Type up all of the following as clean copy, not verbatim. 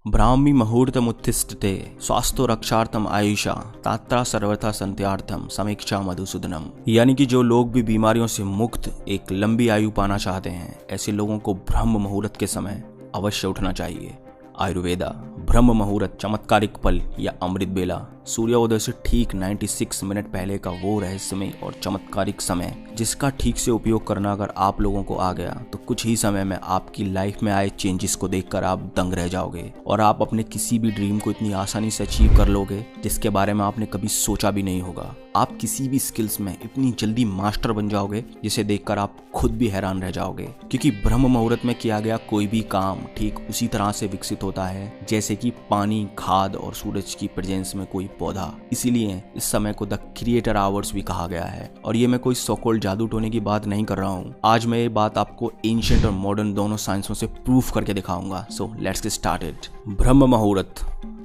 Brahmi मुहूर्तमुत्तिष्ठते स्वास्थ्यो रक्षार्थम Ayusha Tatra सर्वथा संत्यार्थम समीक्षा मधुसूदनम। यानी कि जो लोग भी बीमारियों से मुक्त एक लंबी आयु पाना चाहते हैं, ऐसे लोगों को ब्रह्म मुहूर्त के समय अवश्य उठना चाहिए। आयुर्वेदा ब्रह्म मुहूर्त चमत्कारिक पल या अमृत बेला सूर्योदय से ठीक 96 मिनट पहले का वो रहस्यमय और चमत्कारिक समय जिसका ठीक से उपयोग करना अगर आप लोगों को आ गया तो कुछ ही समय में आपकी लाइफ में आए चेंजेस को देखकर आप दंग रह जाओगे और आप अपने किसी भी ड्रीम को इतनी आसानी से अचीव कर लोगे जिसके बारे में आपने कभी सोचा भी नहीं होगा। आप किसी भी स्किल्स में इतनी जल्दी मास्टर बन जाओगे जिसे देखकर आप खुद भी हैरान रह जाओगे, क्योंकि ब्रह्म मुहूर्त में किया गया कोई भी काम ठीक उसी तरह से विकसित होता है जैसे कि पानी, खाद और सूरज की प्रेजेंस में कोई पौधा। इसीलिए इस समय को द क्रिएटर आवर्स भी कहा गया है। और ये मैं कोई सो-कॉल्ड जादू टोने की बात नहीं कर रहा हूँ। आज मैं ये बात आपको एंशिएंट और मॉडर्न दोनों साइंसों से प्रूफ करके दिखाऊंगा। So let's get started.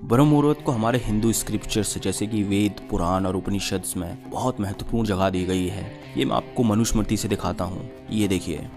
ब्रह्म मुहूर्त को हमारे हिंदू स्क्रिप्चर्स जैसे कि वेद, पुराण और उपनिषद में बहुत महत्वपूर्ण जगह दी गई है। ये मैं आपको मनुस्मृति से दिखाता हूँ। ये देखिए,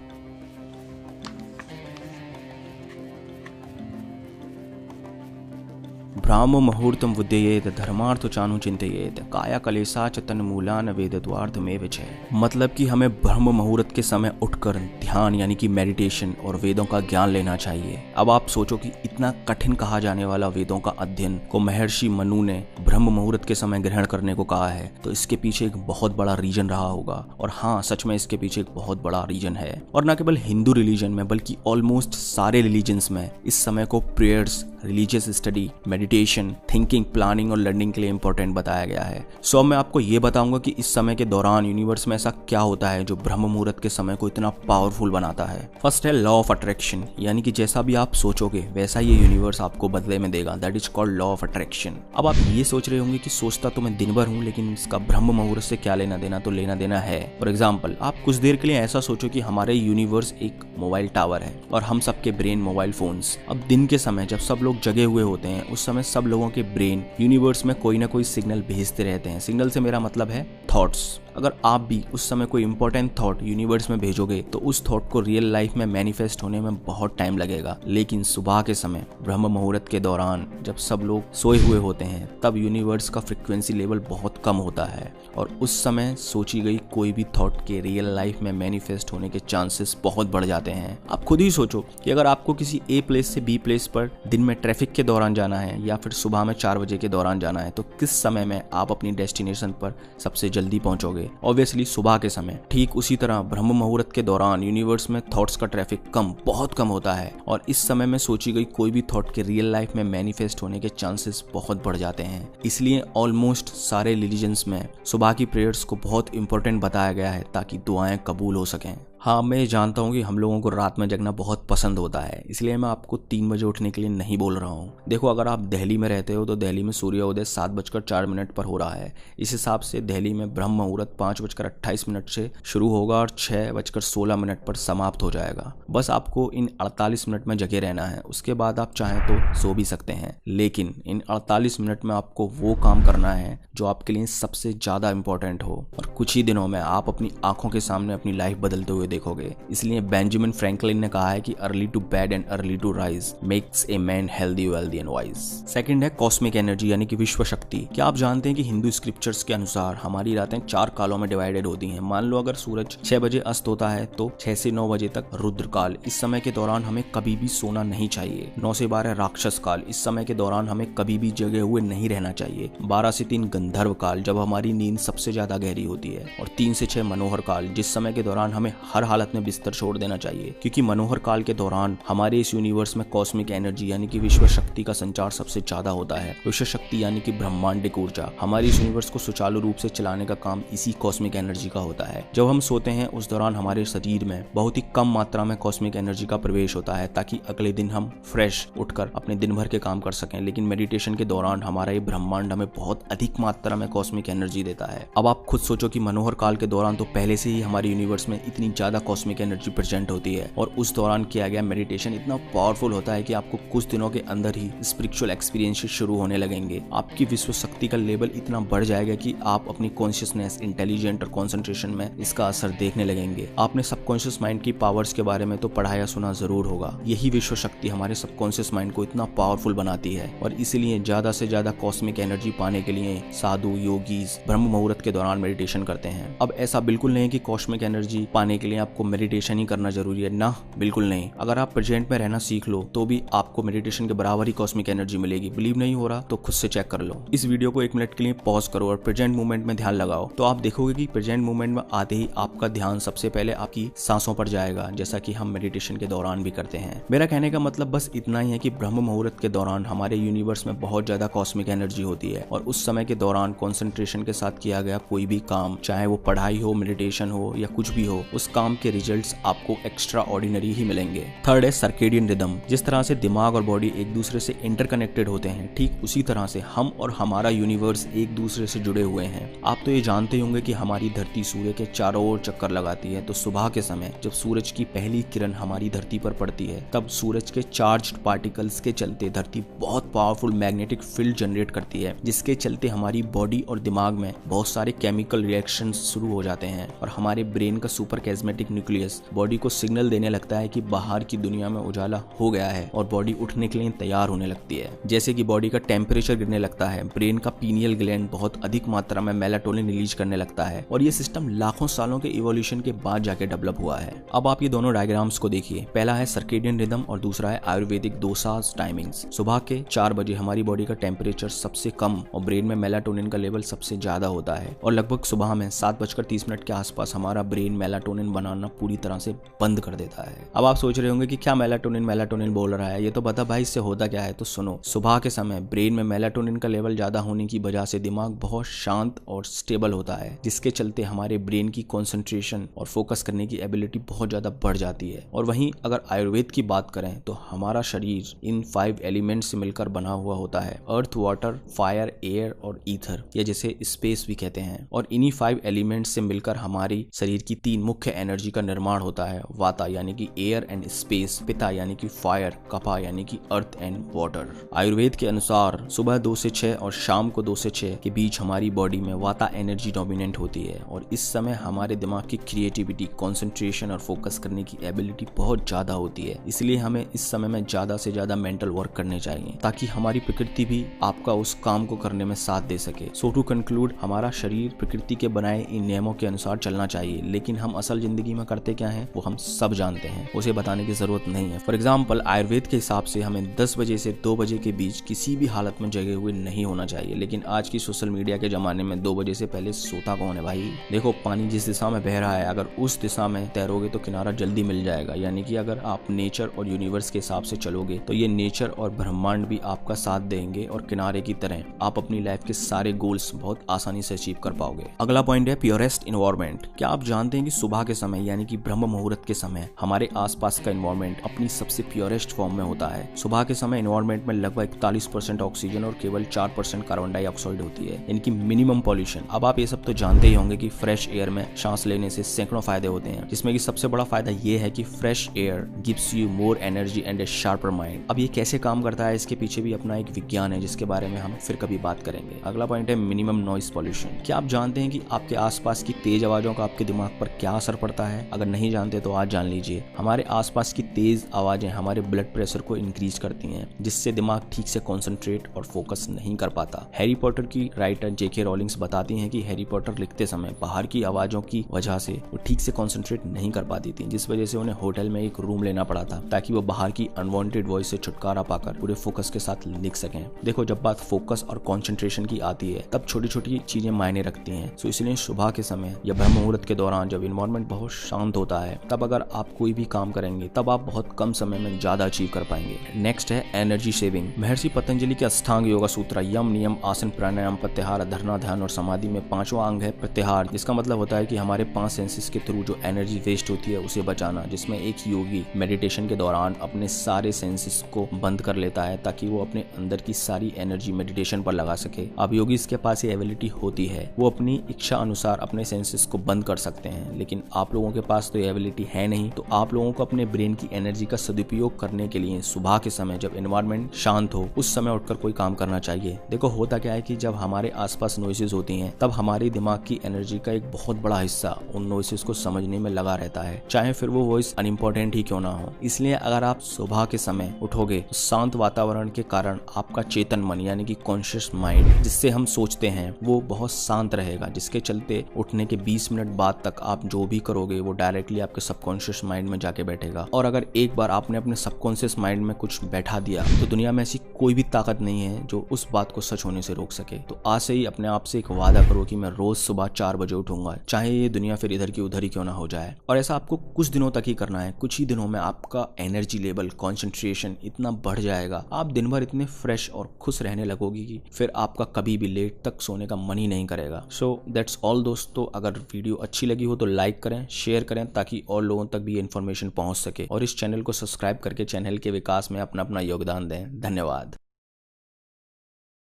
ब्राह्म मुहूर्तम विद्येत धर्मार्थ चानु चिंतयेत काया कलेसा च तन्मूलान वेदद्वार्थमेव च। मतलब कि हमें ब्रह्म मुहूर्त के समय उठकर ध्यान यानी कि मेडिटेशन और वेदों का ज्ञान लेना चाहिए। अब आप सोचो कि इतना कठिन कहा जाने वाला वेदों का अध्ययन को महर्षि मनु ने ब्रह्म मुहूर्त के समय ग्रहण करने को कहा है, तो इसके पीछे एक बहुत बड़ा रीजन रहा होगा। और हाँ, सच में इसके पीछे एक बहुत बड़ा रीजन है। और न केवल हिंदू रिलीजन में बल्कि ऑलमोस्ट सारे रिलीजन्स में इस समय को prayers, religious study, meditation, thinking, planning और लर्निंग के लिए इंपॉर्टेंट बताया गया है। सो मैं आपको ये बताऊंगा कि इस समय के दौरान यूनिवर्स में ऐसा क्या होता है जो ब्रह्म मुहूर्त के समय को इतना पावरफुल बनाता है। फर्स्ट है लॉ ऑफ अट्रैक्शन, यानी कि जैसा भी आप सोचोगे वैसा ये यूनिवर्स आपको बदले में देगा। That is called law of attraction. अब आप ये सोच रहे होंगे कि सोचता तो मैं दिन भर हूँ, लेकिन इसका ब्रह्म मुहूर्त से क्या लेना देना? तो लेना देना है। फॉर एग्जाम्पल, आप कुछ देर के लिए ऐसा सोचो कि हमारे यूनिवर्स एक मोबाइल टावर है और हम सबके ब्रेन मोबाइल फोन्स। अब दिन के समय जब सब लोग जगे हुए होते हैं, उस समय सब लोगों के ब्रेन यूनिवर्स में कोई ना कोई सिग्नल भेजते रहते हैं। सिग्नल से मेरा मतलब है थॉट्स। अगर आप भी उस समय कोई इंपॉर्टेंट थॉट यूनिवर्स में भेजोगे तो उस थॉट को रियल लाइफ में मैनिफेस्ट होने में बहुत टाइम लगेगा। लेकिन सुबह के समय ब्रह्म मुहूर्त के दौरान जब सब लोग सोए हुए होते हैं, तब यूनिवर्स का फ्रिक्वेंसी लेवल बहुत कम होता है और उस समय सोची गई कोई भी थॉट के रियल लाइफ में मैनिफेस्ट होने के चांसेस बहुत बढ़ जाते हैं। आप खुद ही सोचो कि अगर आपको किसी ए प्लेस से बी प्लेस पर दिन में ट्रैफिक के दौरान जाना है या फिर सुबह में 4 बजे के दौरान जाना है, तो किस समय में आप अपनी डेस्टिनेशन पर सबसे जल्दी पहुंचोगे? ऑब्वियसली सुबह के समय। ठीक उसी तरह ब्रह्म मुहूर्त के दौरान यूनिवर्स में थॉट्स का ट्रैफिक बहुत कम होता है और इस समय में सोची गई कोई भी थॉट के रियल लाइफ में मैनिफेस्ट होने के चांसेस बहुत बढ़ जाते हैं। इसलिए ऑलमोस्ट सारे रिलीजन्स में सुबह की प्रेयर्स को बहुत इंपॉर्टेंट बताया गया है ताकि दुआएं कबूल हो सकें। हाँ, मैं जानता हूँ कि हम लोगों को रात में जगना बहुत पसंद होता है, इसलिए मैं आपको 3 बजे उठने के लिए नहीं बोल रहा हूँ। देखो, अगर आप दिल्ली में रहते हो तो दिल्ली में सूर्योदय 7:04 पर हो रहा है। इस हिसाब से दिल्ली में ब्रह्म मुहूर्त 5:28 से शुरू होगा और 6:16 पर समाप्त हो जाएगा। बस आपको इन 48 मिनट में जगे रहना है। उसके बाद आप चाहें तो सो भी सकते हैं, लेकिन इन 48 मिनट में आपको वो काम करना है जो आपके लिए सबसे ज्यादा इंपॉर्टेंट हो। और कुछ ही दिनों में आप अपनी आंखों के सामने अपनी लाइफ बदलते हुए देखोगे। इसलिए बेंजामिन फ्रैंकलिन ने कहा है कि early to bed and early to rise makes a man healthy, wealthy and wise. Second है कॉस्मिक एनर्जी यानी कि विश्व शक्ति। क्या आप जानते हैं कि हिंदू स्क्रिप्चर्स के अनुसार हमारी रातें 4 कालों में डिवाइडेड होती हैं। मान लो अगर सूरज 6 बजे अस्त होता है तो 6 से 9 बजे तक रुद्र काल। इस समय के दौरान हमें कभी भी सोना नहीं चाहिए। 9 से 12 राक्षस काल। इस समय के दौरान हमें कभी भी जगे हुए नहीं रहना चाहिए। 12 से 3 गंधर्व काल, जब हमारी नींद सबसे ज्यादा गहरी होती है। और 3 से 6 मनोहर काल, जिस समय के दौरान हमें हर हालत में बिस्तर छोड़ देना चाहिए, क्योंकि मनोहर काल के दौरान हमारे इस यूनिवर्स में कॉस्मिक एनर्जी यानी कि विश्व शक्ति का संचार सबसे ज्यादा होता है। विश्व शक्ति यानी कि ब्रह्मांडिक ऊर्जा, हमारी इस यूनिवर्स को सुचारू रूप से चलाने का काम इसी कॉस्मिक एनर्जी का होता है। जब हम सोते हैं उस दौरान हमारे शरीर में बहुत ही कम मात्रा में कॉस्मिक एनर्जी का प्रवेश होता है ताकि अगले दिन हम फ्रेश उठकर अपने दिन भर के काम कर सकें। लेकिन मेडिटेशन के दौरान हमारा ये ब्रह्मांड हमें बहुत अधिक मात्रा में कॉस्मिक एनर्जी देता है। अब आप खुद सोचो कि मनोहर काल के दौरान तो पहले से ही हमारे यूनिवर्स में इतनी ज्यादा ज्यादा कॉस्मिक एनर्जी प्रेजेंट होती है और उस दौरान किया गया मेडिटेशन इतना पावरफुल होता है कि आपको कुछ दिनों के अंदर ही स्पिरिचुअल एक्सपीरियंसेस शुरू होने लगेंगे। आपकी विश्व शक्ति का लेवल इतना बढ़ जाएगा कि आप अपनी कॉन्शियसनेस, इंटेलिजेंट और कॉन्सेंट्रेशन में इसका असर देखने लगेंगे। आपने सबकॉन्शियस माइंड की पावर्स के बारे में तो पढ़ा या सुना जरूर होगा। यही विश्व शक्ति हमारे सबकॉन्शियस माइंड को इतना पावरफुल बनाती है और इसीलिए ज्यादा से ज्यादा कॉस्मिक एनर्जी पाने के लिए साधु, योगीज ब्रह्म मुहूर्त के दौरान मेडिटेशन करते हैं। अब ऐसा बिल्कुल नहीं कि कॉस्मिक एनर्जी पाने के लिए आपको मेडिटेशन ही करना जरूरी है, ना, बिल्कुल नहीं। अगर आप प्रेजेंट में रहना सीख लो तो भी आपको मेडिटेशन के बराबर ही कॉस्मिक एनर्जी मिलेगी। बिलीव नहीं हो रहा तो खुद से चेक कर लो। इस वीडियो को 1 मिनट के लिए पॉज करो और प्रेजेंट मूवमेंट में ध्यान लगाओ, तो आप देखोगे कि प्रेजेंट मूवमेंट में आते ही आपका ध्यान सबसे पहले आपकी सांसों पर जाएगा, जैसा कि हम मेडिटेशन के दौरान भी करते हैं। मेरा कहने का मतलब बस इतना ही है कि ब्रह्म मुहूर्त के दौरान हमारे यूनिवर्स में बहुत ज्यादा कॉस्मिक एनर्जी होती है और उस समय के दौरान कंसंट्रेशन के साथ किया गया कोई भी काम, चाहे वो पढ़ाई हो, मेडिटेशन हो या कुछ भी हो, उस काम के रिजल्ट्स आपको एक्स्ट्रा ऑर्डिनरी ही मिलेंगे। थर्ड है सर्केडियन रिदम। जिस तरह से दिमाग और बॉडी एक दूसरे से इंटरकनेक्टेड होते हैं, ठीक उसी तरह से हम और हमारा यूनिवर्स एक दूसरे से जुड़े हुए हैं। आप तो ये जानते होंगे कि हमारी धरती सूर्य के चारों ओर चक्कर लगाती है, तो सुबह के समय जब सूरज की पहली किरण हमारी धरती पर पड़ती है, तब सूरज के चार्ज्ड पार्टिकल्स के चलते धरती बहुत पावरफुल मैग्नेटिक फील्ड जनरेट करती है, जिसके चलते हमारी बॉडी और दिमाग में बहुत सारे केमिकल रिएक्शंस शुरू हो जाते हैं और हमारे ब्रेन का सुपर कैस्मेटिक न्यूक्लियस बॉडी को सिग्नल देने लगता है कि बाहर की दुनिया में उजाला हो गया है और बॉडी उठने के लिए तैयार होने लगती है। जैसे कि बॉडी का टेम्परेचर गिरने लगता है, ब्रेन का पीनियल ग्लैंड बहुत अधिक मात्रा में मेलाटोनिन रिलीज करने लगता है और ये सिस्टम लाखों सालों के इवोल्यूशन के बाद जाके डेवलप हुआ है। अब आप ये दोनों डायग्राम्स को देखिए। पहला है सर्केडियन रिदम और दूसरा है आयुर्वेदिक दोसाज टाइमिंग्स। सुबह के 4 बजे हमारी बॉडी का टेम्परेचर सबसे कम और ब्रेन में मेलाटोनिन का लेवल सबसे ज्यादा होता है और लगभग सुबह में 7:30 के आसपास हमारा ब्रेन मेलाटोनिन बनाना पूरी तरह से बंद कर देता है। अब आप सोच रहे होंगे कि क्या मेलाटोनिन बोल रहा है, ये तो बता भाई इससे होता क्या है। तो सुनो, सुबह के समय ब्रेन में मेलाटोनिन का लेवल ज्यादा होने की वजह से दिमाग बहुत शांत और स्टेबल होता है, जिसके चलते हमारे ब्रेन की कंसंट्रेशन और फोकस करने की एबिलिटी बहुत ज्यादा बढ़ जाती है। और वहीं अगर आयुर्वेद की बात करें तो हमारा शरीर इन 5 एलिमेंट से मिलकर बना हुआ होता है, अर्थ, वाटर, फायर, एयर और ईथर, या जिसे स्पेस भी कहते हैं। और इन्हीं 5 एलिमेंट से मिलकर हमारी शरीर की 3 मुख्य एनर्जी का निर्माण होता है, वाता यानी कि एयर एंड स्पेस, पिता यानी कि फायर, कपा यानी कि अर्थ एंड वाटर। आयुर्वेद के अनुसार सुबह 2 से 6 और शाम को 2 से 6 के बीच हमारी बॉडी में वाता एनर्जी डोमिनेंट होती है और इस समय हमारे दिमाग की क्रिएटिविटी, कंसंट्रेशन और फोकस करने की एबिलिटी बहुत ज्यादा होती है। इसलिए हमें इस समय में ज्यादा से ज्यादा मेंटल वर्क करने चाहिए ताकि हमारी प्रकृति भी आपका उस काम को करने में साथ दे सके। सो टू कंक्लूड, हमारा शरीर प्रकृति के बनाए इन नियमों के अनुसार चलना चाहिए, लेकिन हम असल जिंदगी में करते क्या है वो हम सब जानते हैं, उसे बताने की जरूरत नहीं है। फॉर एग्जाम्पल, आयुर्वेद के हिसाब से हमें 10 बजे से 2 बजे के बीच किसी भी हालत में जगे हुए नहीं होना चाहिए, लेकिन आज की सोशल मीडिया के जमाने में 2 बजे से पहले सोता कौन है भाई। देखो, पानी जिस दिशा में बह रहा है, अगर उस दिशा में तैरोगे तो किनारा जल्दी मिल जाएगा। यानी कि अगर आप नेचर और यूनिवर्स के हिसाब से चलोगे तो ये नेचर और ब्रह्मांड भी आपका साथ देंगे और किनारे की तरह आप अपनी लाइफ के सारे गोल्स बहुत आसानी से अचीव कर पाओगे। अगला पॉइंट है प्योरेस्ट इन्वायरमेंट। क्या आप जानते हैं कि सुबह के समय यानी कि ब्रह्म मुहूर्त के समय हमारे आसपास का इन्वायरमेंट अपनी सबसे प्योरेस्ट फॉर्म में होता है। सुबह के समय इन्वायरमेंट में लगभग 41% ऑक्सीजन और केवल 4% कार्बन डाइऑक्साइड होती है, इनकी मिनिमम पॉल्यूशन। अब आप ये सब तो जानते ही होंगे कि फ्रेश एयर में सांस लेने से सैकड़ों फायदे होते हैं, जिसमें कि सबसे बड़ा फायदा ये है कि fresh air gives you more energy and A sharper mind. अब ये कैसे काम करता है, इसके पीछे भी अपना एक विज्ञान है जिसके बारे में हम फिर कभी बात करेंगे। अगला पॉइंट है मिनिमम नॉइस पॉल्यूशन। क्या आप जानते हैं कि आपके आसपास की तेज आवाजों का आपके दिमाग पर क्या असर पड़ता है? अगर नहीं जानते तो आज जान लीजिए। हमारे आसपास की तेज आवाजें हमारे ब्लड प्रेशर को इंक्रीज करती हैं, जिससे दिमाग ठीक से कॉन्सेंट्रेट और फोकस नहीं कर पाता। हैरी पॉटर की राइटर जेके रॉलिंग्स बताती हैं कि हैरी पॉटर लिखते समय बाहर की आवाजों की वजह से वो ठीक से कॉन्सेंट्रेट नहीं कर पाती थी, जिस वजह से उन्हें होटल में एक रूम लेना पड़ा था ताकि वो बाहर की अनवांटेड वॉइस से छुटकारा पाकर पूरे फोकस के साथ लिख सकें। देखो, जब बात फोकस और कंसंट्रेशन की आती है तब छोटी छोटी चीजें मायने रखती हैं। सो इसलिए सुबह के समय या ब्रह्म मुहूर्त के दौरान जब इन्वायरमेंट बहुत शांत होता है, तब अगर आप कोई भी काम करेंगे तब आप बहुत कम समय में ज्यादा अचीव कर पाएंगे। नेक्स्ट है एनर्जी सेविंग। महर्षि पतंजलि के अष्टांग योगा सूत्र यम, नियम, आसन, प्राणायाम, प्रत्याहार, धरना, ध्यान और समाधि में 5वां अंग है प्रत्याहार, जिसका मतलब होता है कि हमारे 5 सेंसेस के थ्रू जो एनर्जी वेस्ट होती है उसे बचाना, जिसमें एक योगी मेडिटेशन के दौरान अपने सारे सेंसेस को बंद कर लेता है ताकि वो अपने अंदर की सारी एनर्जी मेडिटेशन पर लगा सके। अब योगी के पास ये एबिलिटी होती है, वो अपनी इच्छा अनुसार अपने सेंसेस को बंद कर सकते हैं, लेकिन आप लोग लोगों के पास तो ये एबिलिटी है नहीं। तो आप लोगों को अपने ब्रेन की एनर्जी का सदुपयोग करने के लिए सुबह के समय जब एनवायरनमेंट शांत हो उस समय उठकर कोई काम करना चाहिए। देखो होता क्या है कि जब हमारे आसपास नॉइसेस होती हैं तब हमारे दिमाग की एनर्जी का एक बहुत बड़ा हिस्सा उन नॉइसेस को समझने में लगा रहता है, चाहे फिर वो वॉइस अनइम्पोर्टेंट ही क्यों ना हो। इसलिए अगर आप सुबह के समय उठोगे तो शांत वातावरण के कारण आपका चेतन मन यानी कि कॉन्शियस माइंड जिससे हम सोचते हैं वो बहुत शांत रहेगा, जिसके चलते उठने के 20 मिनट बाद तक आप जो भी करोगे वो डायरेक्टली आपके सबकॉन्शियस माइंड में जाके बैठेगा। और अगर एक बार आपने अपने सबकॉन्शियस माइंड में कुछ बैठा दिया तो दुनिया में ऐसी कोई भी ताकत नहीं है जो उस बात को सच होने से रोक सके। तो आज से ही अपने आप से एक वादा करो कि मैं रोज सुबह 4 बजे उठूंगा, चाहे ये दुनिया फिर इधर की उधर ही क्यों ना हो जाए। और ऐसा आपको कुछ दिनों तक ही करना है। कुछ ही दिनों में आपका एनर्जी लेवल, कॉन्सेंट्रेशन इतना बढ़ जाएगा, आप दिन भर इतने फ्रेश और खुश रहने लगोगे कि फिर आपका कभी भी लेट तक सोने का मन ही नहीं करेगा। सो दैट्स ऑल दोस्तों, अगर वीडियो अच्छी लगी हो तो लाइक करें, शेयर करें ताकि और लोगों तक भी इन्फॉर्मेशन पहुंच सके, और इस चैनल को सब्सक्राइब करके चैनल के विकास में अपना योगदान दें। धन्यवाद।